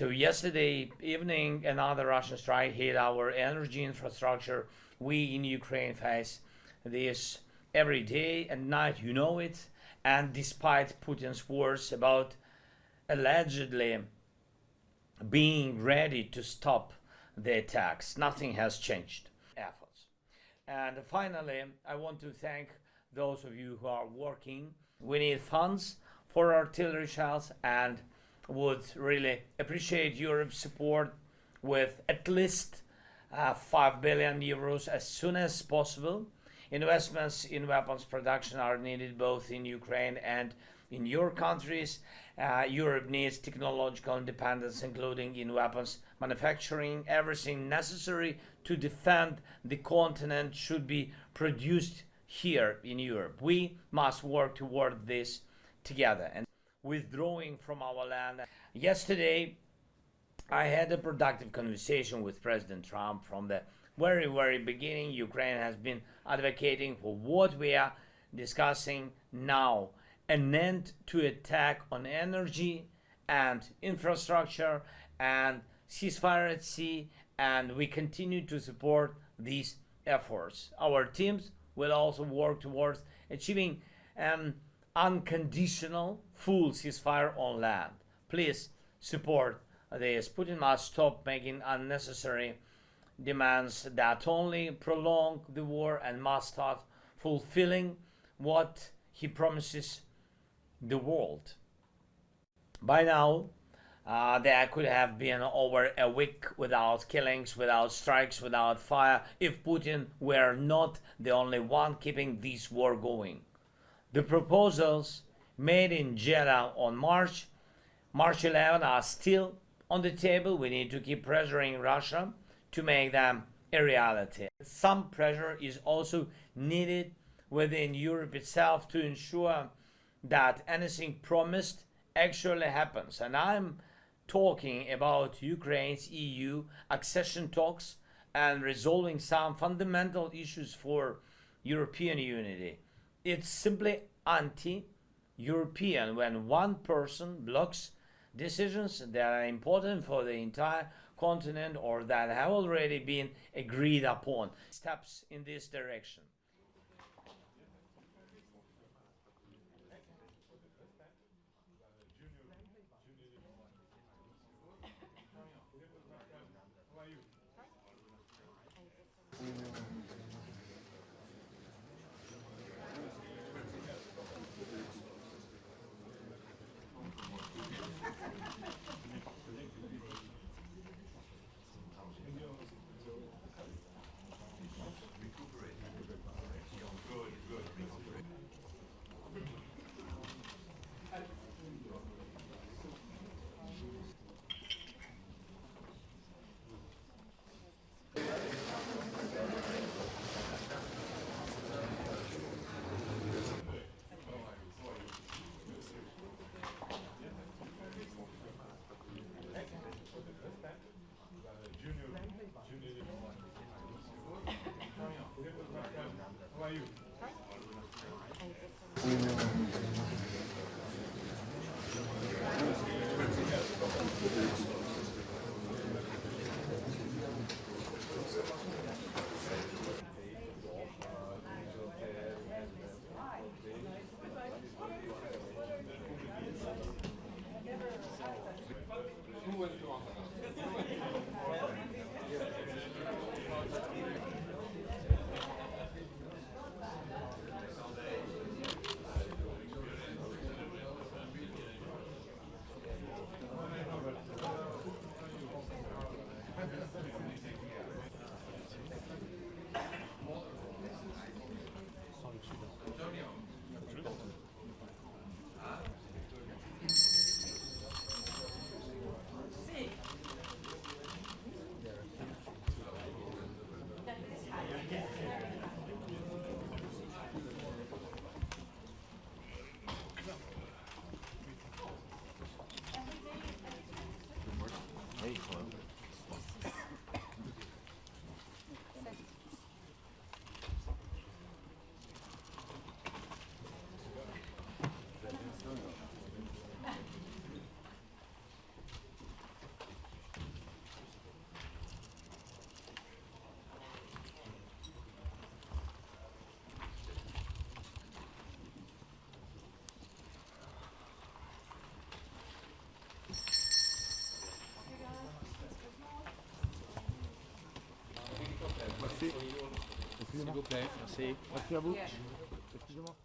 So yesterday evening, another Russian strike hit our energy infrastructure. We in Ukraine face this every day and night, you know it. And despite Putin's words about allegedly being ready to stop the attacks, nothing has changed. Efforts. And finally, I want to thank those of you who are working. We need funds for artillery shells and would really appreciate Europe's support with at least 5 billion euros as soon as possible. Investments in weapons production are needed both in Ukraine and in your countries. Europe needs technological independence, including in weapons manufacturing. Everything necessary to defend the continent should be produced here in Europe. We must work toward this together and withdrawing from our land. Yesterday, I had a productive conversation with President Trump. From the very beginning, Ukraine has been advocating for what we are discussing now, an end to attack on energy and infrastructure and ceasefire at sea, and we continue to support these efforts. Our teams will also work towards achieving an unconditional full ceasefire on land. Please support this. Putin must stop making unnecessary demands that only prolong the war and must start fulfilling what he promises the world. By now, there could have been over a week without killings, without strikes, without fire, if Putin were not the only one keeping this war going. The proposals made in Jeddah on March 11 are still on the table. We need to keep pressuring Russia to make them a reality. Some pressure is also needed within Europe itself to ensure that anything promised actually happens. And I'm talking about Ukraine's EU accession talks and resolving some fundamental issues for European unity. It's simply anti-European when one person blocks decisions that are important for the entire continent or that have already been agreed upon. Steps in this direction. S'il vous plaît, merci. Merci à vous. Excusez-moi.